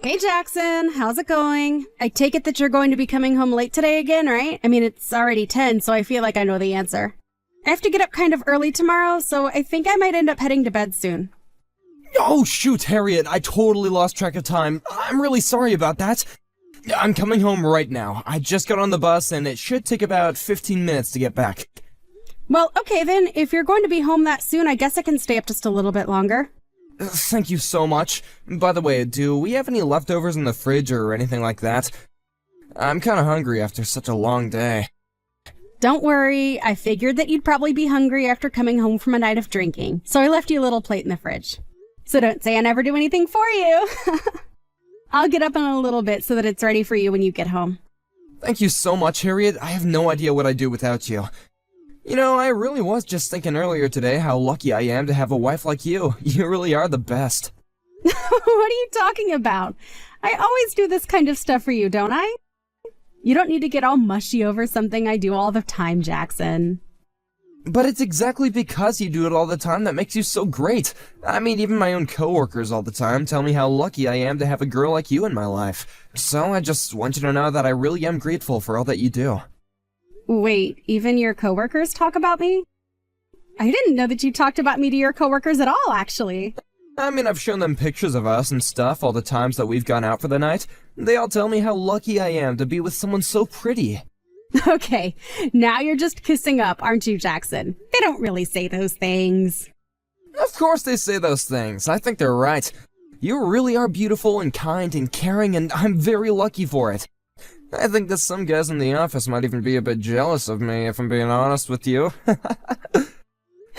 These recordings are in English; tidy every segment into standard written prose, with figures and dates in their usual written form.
Hey Jackson, how's it going? I take it that you're going to be coming home late today again, right? I mean, it's already 10, so I feel like I know the answer. I have to get up kind of early tomorrow, so I think I might end up heading to bed soon. Oh shoot, Harriet, I totally lost track of time. I'm really sorry about that. I'm coming home right now. I just got on the bus and it should take about 15 minutes to get back. Well, okay then, if you're going to be home that soon, I guess I can stay up just a little bit longer. Thank you so much. By the way, do we have any leftovers in the fridge or anything like that? I'm kinda hungry after such a long day. Don't worry, I figured that you'd probably be hungry after coming home from a night of drinking, so I left you a little plate in the fridge. So don't say I never do anything for you. I'll get up in a little bit so that it's ready for you when you get home. Thank you so much, Harriet. I have no idea what I'd do without you. You know, I really was just thinking earlier today how lucky I am to have a wife like you. You really are the best. What are you talking about? I always do this kind of stuff for you, don't I? You don't need to get all mushy over something I do all the time, Jackson. But it's exactly because you do it all the time that makes you so great. I mean, even my own coworkers all the time tell me how lucky I am to have a girl like you in my life. So I just want you to know that I really am grateful for all that you do. Wait, even your coworkers talk about me? I didn't know that you talked about me to your coworkers at all, actually. I mean, I've shown them pictures of us and stuff all the times that we've gone out for the night. They all tell me how lucky I am to be with someone so pretty. Okay, now you're just kissing up, aren't you, Jackson? They don't really say those things. Of course they say those things. I think they're right. You really are beautiful and kind and caring, and I'm very lucky for it. I think that some guys in the office might even be a bit jealous of me, if I'm being honest with you.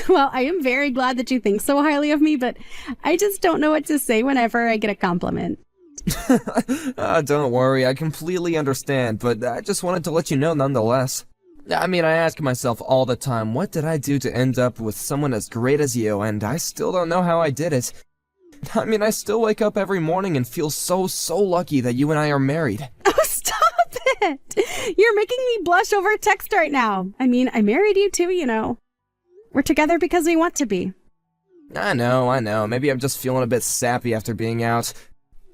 Well, I am very glad that you think so highly of me, but I just don't know what to say whenever I get a compliment. Don't worry, I completely understand, but I just wanted to let you know nonetheless. I mean, I ask myself all the time, what did I do to end up with someone as great as you, and I still don't know how I did it. I mean, I still wake up every morning and feel so lucky that you and I are married. Oh, stop it! You're making me blush over text right now. I mean, I married you too, you know. We're together because we want to be. I know. Maybe I'm just feeling a bit sappy after being out.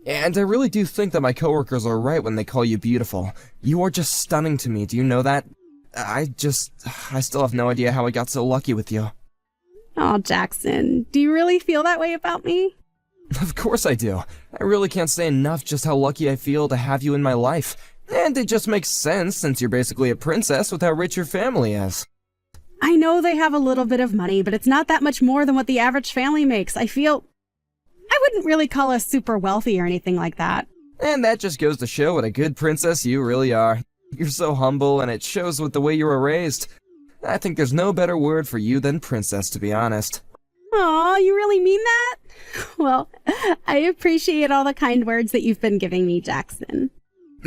And I really do think that my coworkers are right when they call you beautiful. You are just stunning to me, do you know that? I still have no idea how I got so lucky with you. Oh, Jackson, do you really feel that way about me? Of course I do. I really can't say enough just how lucky I feel to have you in my life. And it just makes sense since you're basically a princess with how rich your family is. I know they have a little bit of money, but it's not that much more than what the average family makes. I wouldn't really call us super wealthy or anything like that. And that just goes to show what a good princess you really are. You're so humble, and it shows with the way you were raised. I think there's no better word for you than princess, to be honest. Aw, you really mean that? Well, I appreciate all the kind words that you've been giving me, Jackson.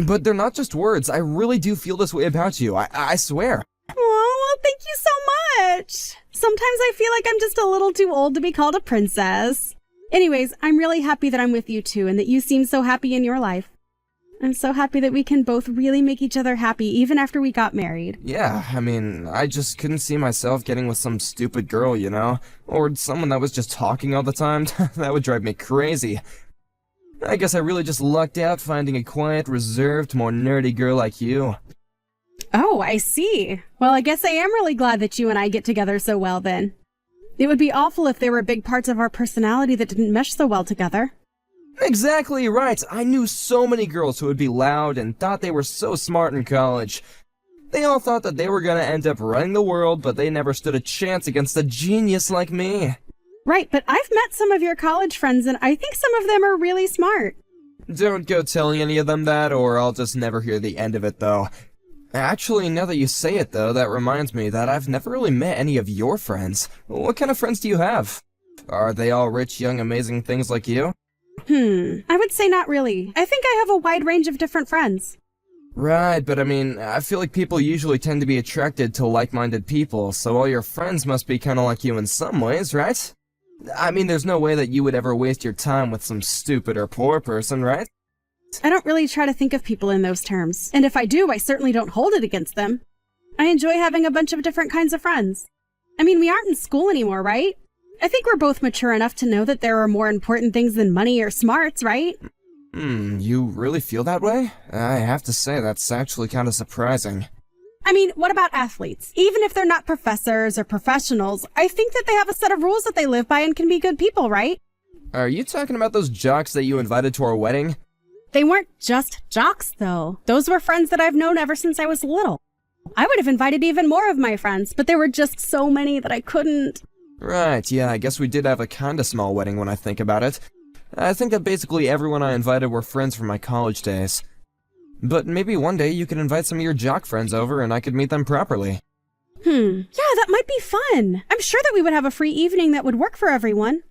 But they're not just words. I really do feel this way about you. I swear. Oh, well, thank you so much. Sometimes I feel like I'm just a little too old to be called a princess. Anyways, I'm really happy that I'm with you too, and that you seem so happy in your life. I'm so happy that we can both really make each other happy even after we got married. Yeah, I mean, I just couldn't see myself getting with some stupid girl, you know? Or someone that was just talking all the time. That would drive me crazy. I guess I really just lucked out finding a quiet, reserved, more nerdy girl like you. Oh, I see. Well, I guess I am really glad that you and I get together so well then. It would be awful if there were big parts of our personality that didn't mesh so well together. Exactly right. I knew so many girls who would be loud and thought they were so smart in college. They all thought that they were gonna end up running the world, but they never stood a chance against a genius like me. Right, but I've met some of your college friends and I think some of them are really smart. Don't go telling any of them that, or I'll just never hear the end of it, though. Actually, now that you say it, though, that reminds me that I've never really met any of your friends. What kind of friends do you have? Are they all rich, young, amazing things like you? I would say not really. I think I have a wide range of different friends. Right, but I mean, I feel like people usually tend to be attracted to like-minded people, so all your friends must be kinda like you in some ways, right? I mean, there's no way that you would ever waste your time with some stupid or poor person, right? I don't really try to think of people in those terms, and if I do, I certainly don't hold it against them. I enjoy having a bunch of different kinds of friends. I mean, we aren't in school anymore, right? I think we're both mature enough to know that there are more important things than money or smarts, right? You really feel that way? I have to say, that's actually kind of surprising. I mean, what about athletes? Even if they're not professors or professionals, I think that they have a set of rules that they live by and can be good people, right? Are you talking about those jocks that you invited to our wedding? They weren't just jocks, though. Those were friends that I've known ever since I was little. I would have invited even more of my friends, but there were just so many that I couldn't. Right, yeah, I guess we did have a kinda small wedding when I think about it. I think that basically everyone I invited were friends from my college days. But maybe one day you could invite some of your jock friends over and I could meet them properly. Yeah, that might be fun. I'm sure that we would have a free evening that would work for everyone.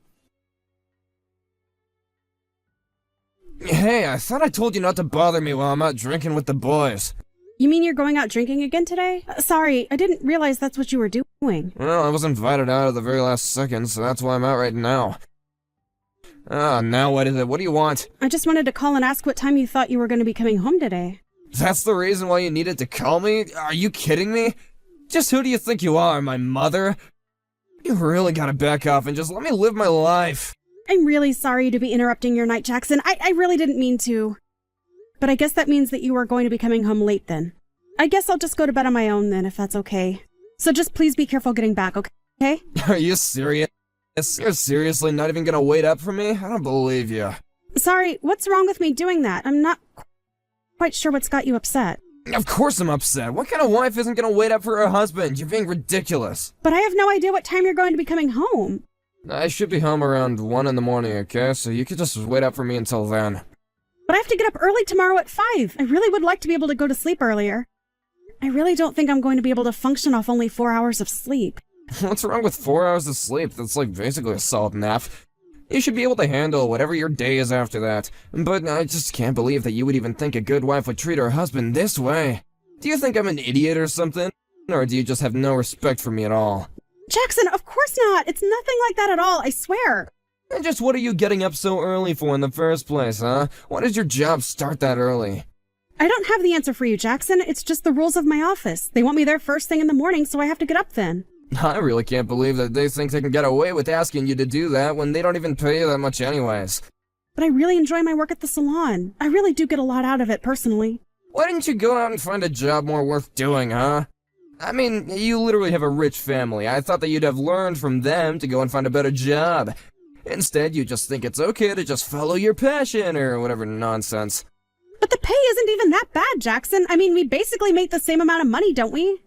Hey, I thought I told you not to bother me while I'm out drinking with the boys. You mean you're going out drinking again today? Sorry, I didn't realize that's what you were doing. Well, I was invited out at the very last second, so that's why I'm out right now. Now what is it? What do you want? I just wanted to call and ask what time you thought you were going to be coming home today. That's the reason why you needed to call me? Are you kidding me? Just who do you think you are, my mother? You really gotta back off and just let me live my life. I'm really sorry to be interrupting your night, Jackson. I really didn't mean to. But I guess that means that you are going to be coming home late then. I guess I'll just go to bed on my own then, if that's okay. So just please be careful getting back, okay? Are you serious? You're seriously not even gonna wait up for me? I don't believe you. Sorry, what's wrong with me doing that? I'm not quite sure what's got you upset. Of course I'm upset. What kind of wife isn't gonna wait up for her husband? You're being ridiculous. But I have no idea what time you're going to be coming home. I should be home around 1 in the morning, okay? So you could just wait up for me until then. But I have to get up early tomorrow at 5. I really would like to be able to go to sleep earlier. I really don't think I'm going to be able to function off only 4 hours of sleep. What's wrong with 4 hours of sleep? That's like basically a solid nap. You should be able to handle whatever your day is after that. But I just can't believe that you would even think a good wife would treat her husband this way. Do you think I'm an idiot or something? Or do you just have no respect for me at all? Jackson, of course not. It's nothing like that at all, I swear. And just what are you getting up so early for in the first place, huh? Why does your job start that early? I don't have the answer for you, Jackson. It's just the rules of my office. They want me there first thing in the morning, so I have to get up then. I really can't believe that they think they can get away with asking you to do that when they don't even pay you that much anyways. But I really enjoy my work at the salon. I really do get a lot out of it, personally. Why didn't you go out and find a job more worth doing, huh? I mean, you literally have a rich family. I thought that you'd have learned from them to go and find a better job. Instead, you just think it's okay to just follow your passion or whatever nonsense. But the pay isn't even that bad, Jackson. I mean, we basically make the same amount of money, don't we?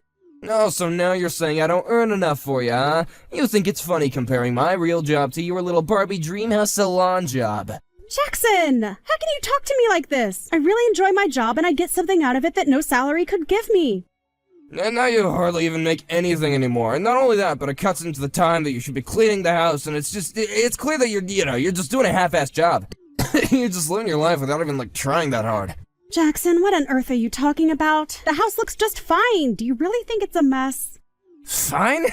Oh, so now you're saying I don't earn enough for you, huh? You think it's funny comparing my real job to your little Barbie Dreamhouse salon job. Jackson! How can you talk to me like this? I really enjoy my job and I get something out of it that no salary could give me. And now you hardly even make anything anymore. And not only that, but it cuts into the time that you should be cleaning the house, and it's clear that you're just doing a half-assed job. You're just living your life without even, trying that hard. Jackson, what on earth are you talking about? The house looks just fine. Do you really think it's a mess? Fine?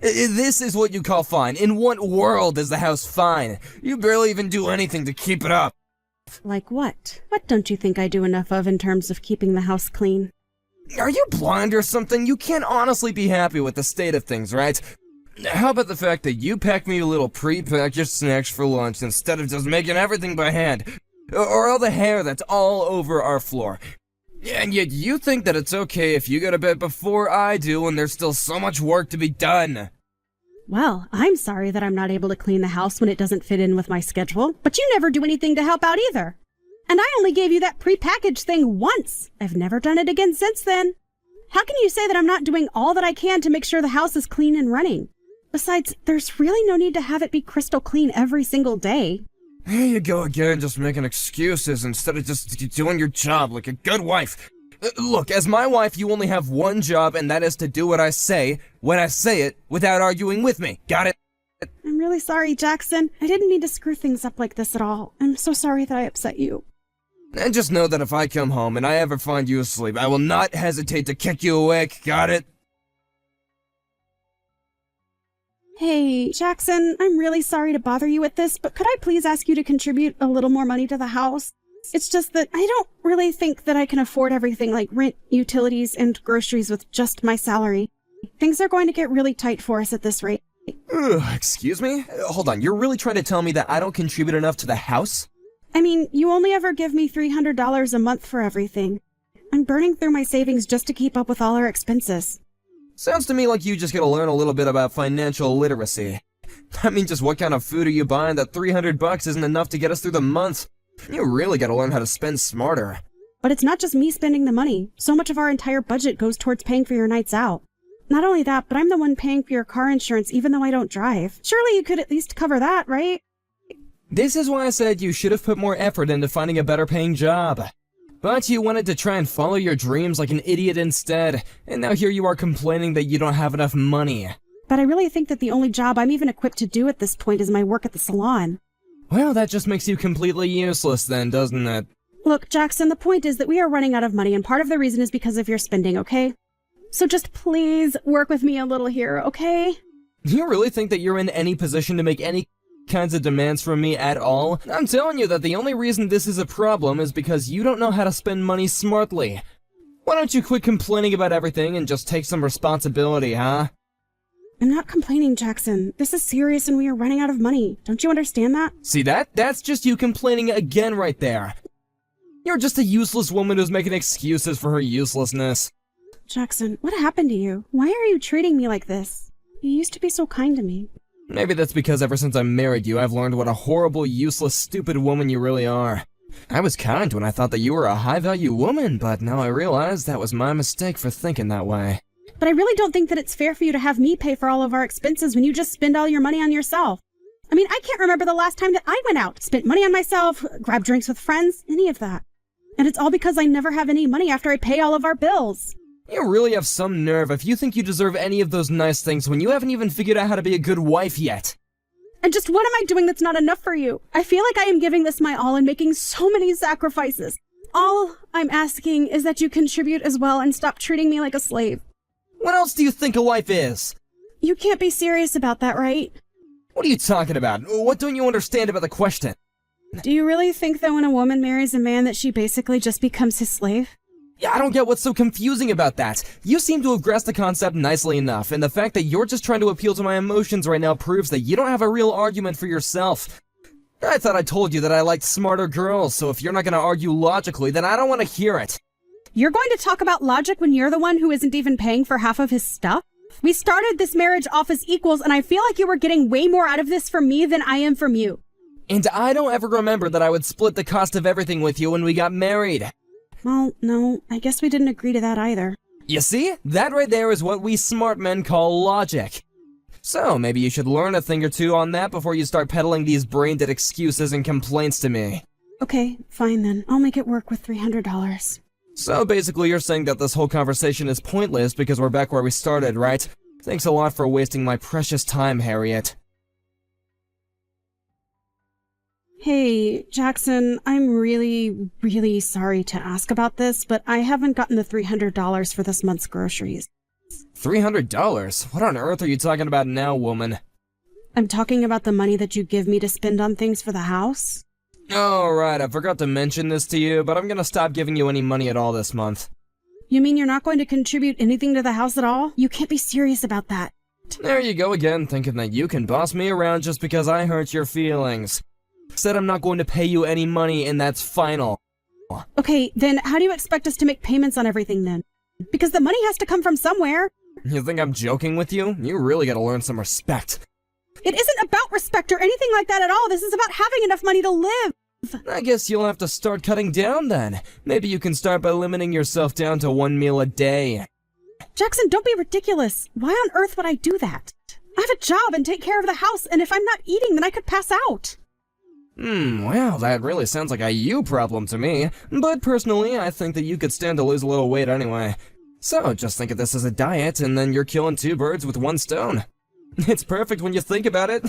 This is what you call fine. In what world is the house fine? You barely even do anything to keep it up. Like what? What don't you think I do enough of in terms of keeping the house clean? Are you blind or something? You can't honestly be happy with the state of things, right? How about the fact that you pack me a little pre-packaged snacks for lunch instead of just making everything by hand? Or all the hair that's all over our floor. And yet you think that it's okay if you go to bed before I do and there's still so much work to be done. Well, I'm sorry that I'm not able to clean the house when it doesn't fit in with my schedule, but you never do anything to help out either. And I only gave you that pre-packaged thing once. I've never done it again since then. How can you say that I'm not doing all that I can to make sure the house is clean and running? Besides, there's really no need to have it be crystal clean every single day. Here you go again, just making excuses instead of just doing your job like a good wife. Look, as my wife, you only have one job, and that is to do what I say, when I say it, without arguing with me. Got it? I'm really sorry, Jackson. I didn't mean to screw things up like this at all. I'm so sorry that I upset you. And just know that if I come home and I ever find you asleep, I will not hesitate to kick you awake. Got it? Hey, Jackson, I'm really sorry to bother you with this, but could I please ask you to contribute a little more money to the house? It's just that I don't really think that I can afford everything like rent, utilities, and groceries with just my salary. Things are going to get really tight for us at this rate. Excuse me? Hold on, you're really trying to tell me that I don't contribute enough to the house? I mean, you only ever give me $300 a month for everything. I'm burning through my savings just to keep up with all our expenses. Sounds to me like you just gotta learn a little bit about financial literacy. I mean, just what kind of food are you buying that $300 isn't enough to get us through the month? You really gotta learn how to spend smarter. But it's not just me spending the money. So much of our entire budget goes towards paying for your nights out. Not only that, but I'm the one paying for your car insurance even though I don't drive. Surely you could at least cover that, right? This is why I said you should have put more effort into finding a better paying job. But you wanted to try and follow your dreams like an idiot instead, and now here you are complaining that you don't have enough money. But I really think that the only job I'm even equipped to do at this point is my work at the salon. Well, that just makes you completely useless then, doesn't it? Look, Jackson, the point is that we are running out of money, and part of the reason is because of your spending, okay? So just please work with me a little here, okay? Do you really think that you're in any position to make any kinds of demands from me at all? I'm telling you that the only reason this is a problem is because you don't know how to spend money smartly. Why don't you quit complaining about everything and just take some responsibility, huh? I'm not complaining, Jackson. This is serious and we are running out of money. Don't you understand that? See that? That's just you complaining again right there. You're just a useless woman who's making excuses for her uselessness. Jackson, what happened to you? Why are you treating me like this? You used to be so kind to me. Maybe that's because ever since I married you, I've learned what a horrible, useless, stupid woman you really are. I was kind when I thought that you were a high-value woman, but now I realize that was my mistake for thinking that way. But I really don't think that it's fair for you to have me pay for all of our expenses when you just spend all your money on yourself. I mean, I can't remember the last time that I went out, spent money on myself, grabbed drinks with friends, any of that. And it's all because I never have any money after I pay all of our bills. You really have some nerve if you think you deserve any of those nice things when you haven't even figured out how to be a good wife yet. And just what am I doing that's not enough for you? I feel like I am giving this my all and making so many sacrifices. All I'm asking is that you contribute as well and stop treating me like a slave. What else do you think a wife is? You can't be serious about that, right? What are you talking about? What don't you understand about the question? Do you really think that when a woman marries a man that she basically just becomes his slave? Yeah, I don't get what's so confusing about that. You seem to have grasped the concept nicely enough, and the fact that you're just trying to appeal to my emotions right now proves that you don't have a real argument for yourself. I thought I told you that I liked smarter girls, so if you're not gonna argue logically, then I don't want to hear it. You're going to talk about logic when you're the one who isn't even paying for half of his stuff? We started this marriage off as equals, and I feel like you were getting way more out of this from me than I am from you. And I don't ever remember that I would split the cost of everything with you when we got married. Well, no, I guess we didn't agree to that either. You see? That right there is what we smart men call logic. So, maybe you should learn a thing or two on that before you start peddling these brain-dead excuses and complaints to me. Okay, fine then. I'll make it work with $300. So basically you're saying that this whole conversation is pointless because we're back where we started, right? Thanks a lot for wasting my precious time, Harriet. Hey, Jackson, I'm really, really sorry to ask about this, but I haven't gotten the $300 for this month's groceries. $300? What on earth are you talking about now, woman? I'm talking about the money that you give me to spend on things for the house. Oh, right, I forgot to mention this to you, but I'm gonna stop giving you any money at all this month. You mean you're not going to contribute anything to the house at all? You can't be serious about that. There you go again, thinking that you can boss me around just because I hurt your feelings. Said I'm not going to pay you any money, and that's final. Okay, then how do you expect us to make payments on everything then? Because the money has to come from somewhere. You think I'm joking with you? You really gotta learn some respect. It isn't about respect or anything like that at all. This is about having enough money to live. I guess you'll have to start cutting down then. Maybe you can start by limiting yourself down to 1 meal a day. Jackson, don't be ridiculous. Why on earth would I do that? I have a job and take care of the house, and if I'm not eating, then I could pass out. Well, that really sounds like a you problem to me. But personally, I think that you could stand to lose a little weight anyway. So, just think of this as a diet, and then you're killing 2 birds with 1 stone. It's perfect when you think about it.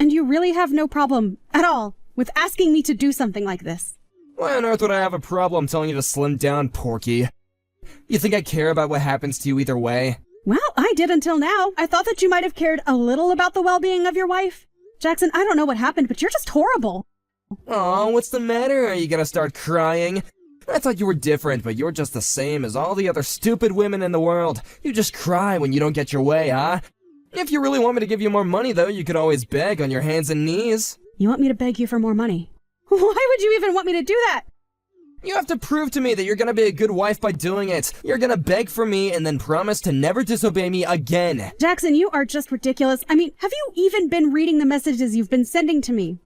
And you really have no problem, at all, with asking me to do something like this. Why on earth would I have a problem telling you to slim down, Porky? You think I care about what happens to you either way? Well, I did until now. I thought that you might have cared a little about the well-being of your wife. Jackson, I don't know what happened, but you're just horrible. Aw, what's the matter? Are you gonna start crying? I thought you were different, but you're just the same as all the other stupid women in the world. You just cry when you don't get your way, huh? If you really want me to give you more money, though, you could always beg on your hands and knees. You want me to beg you for more money? Why would you even want me to do that? You have to prove to me that you're gonna be a good wife by doing it. You're gonna beg for me and then promise to never disobey me again. Jackson, you are just ridiculous. I mean, have you even been reading the messages you've been sending to me?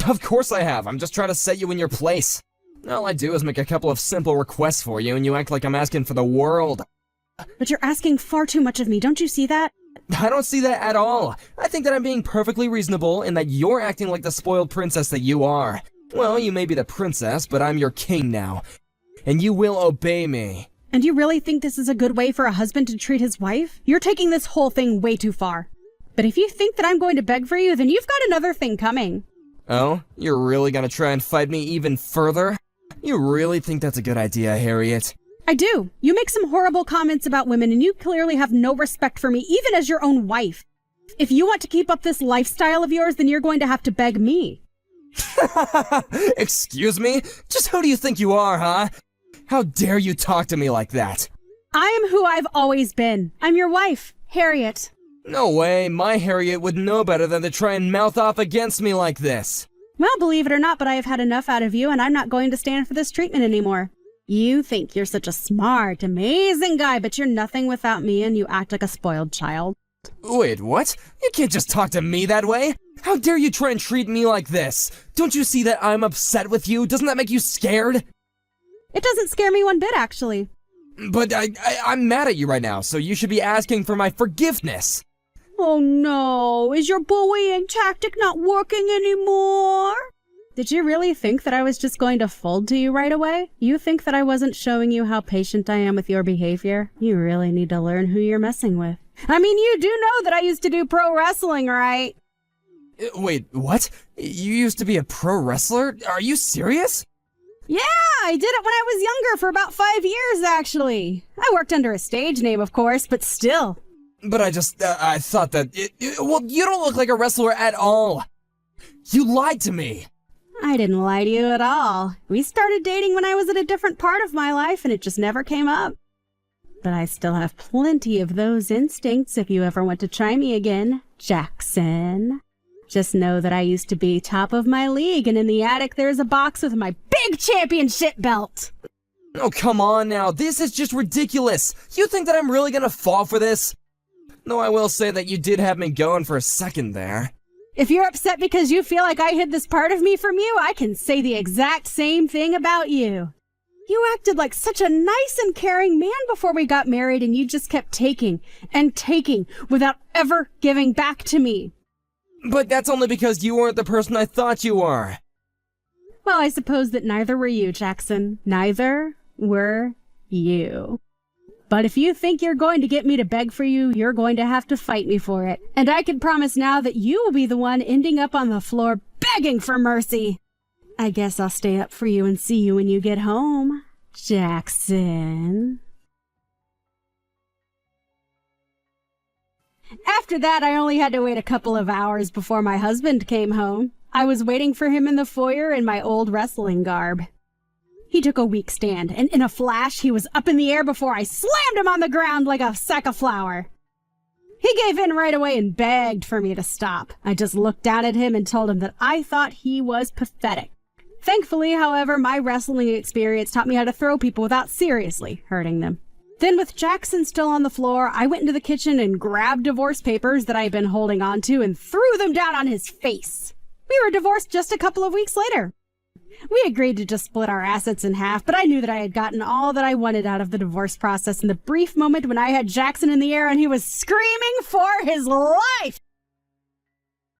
Of course I have. I'm just trying to set you in your place. All I do is make a couple of simple requests for you and you act like I'm asking for the world. But you're asking far too much of me, don't you see that? I don't see that at all. I think that I'm being perfectly reasonable and that you're acting like the spoiled princess that you are. Well, you may be the princess, but I'm your king now. And you will obey me. And you really think this is a good way for a husband to treat his wife? You're taking this whole thing way too far. But if you think that I'm going to beg for you, then you've got another thing coming. Oh? You're really gonna try and fight me even further? You really think that's a good idea, Harriet? I do. You make some horrible comments about women, and you clearly have no respect for me, even as your own wife. If you want to keep up this lifestyle of yours, then you're going to have to beg me. Excuse me? Just who do you think you are, huh? How dare you talk to me like that? I am who I've always been. I'm your wife, Harriet. No way, my Harriet would know better than to try and mouth off against me like this. Well, believe it or not, but I have had enough out of you, and I'm not going to stand for this treatment anymore. You think you're such a smart, amazing guy, but you're nothing without me, and you act like a spoiled child. Wait, what? You can't just talk to me that way. How dare you try and treat me like this? Don't you see that I'm upset with you? Doesn't that make you scared? It doesn't scare me one bit, actually. But I'm mad at you right now, so you should be asking for my forgiveness. Oh no, is your bullying tactic not working anymore? Did you really think that I was just going to fold to you right away? You think that I wasn't showing you how patient I am with your behavior? You really need to learn who you're messing with. I mean, you do know that I used to do pro wrestling, right? Wait, what? You used to be a pro wrestler? Are you serious? Yeah, I did it when I was younger for about 5 years, actually. I worked under a stage name, of course, but still. But I thought that, well, you don't look like a wrestler at all. You lied to me. I didn't lie to you at all. We started dating when I was at a different part of my life, and it just never came up. But I still have plenty of those instincts if you ever want to try me again, Jackson. Just know that I used to be top of my league, and in the attic there's a box with my big championship belt. Oh, come on now. This is just ridiculous. You think that I'm really gonna fall for this? Though I will say that you did have me going for a second there. If you're upset because you feel like I hid this part of me from you, I can say the exact same thing about you. You acted like such a nice and caring man before we got married, and you just kept taking and taking without ever giving back to me. But that's only because you weren't the person I thought you were. Well, I suppose that neither were you, Jackson. Neither were you. But if you think you're going to get me to beg for you, you're going to have to fight me for it. And I can promise now that you will be the one ending up on the floor begging for mercy. I guess I'll stay up for you and see you when you get home, Jackson. After that, I only had to wait a couple of hours before my husband came home. I was waiting for him in the foyer in my old wrestling garb. He took a weak stand, and in a flash, he was up in the air before I slammed him on the ground like a sack of flour. He gave in right away and begged for me to stop. I just looked down at him and told him that I thought he was pathetic. Thankfully, however, my wrestling experience taught me how to throw people without seriously hurting them. Then, with Jackson still on the floor, I went into the kitchen and grabbed divorce papers that I had been holding on to and threw them down on his face. We were divorced just a couple of weeks later. We agreed to just split our assets in half, but I knew that I had gotten all that I wanted out of the divorce process in the brief moment when I had Jackson in the air and he was screaming for his life.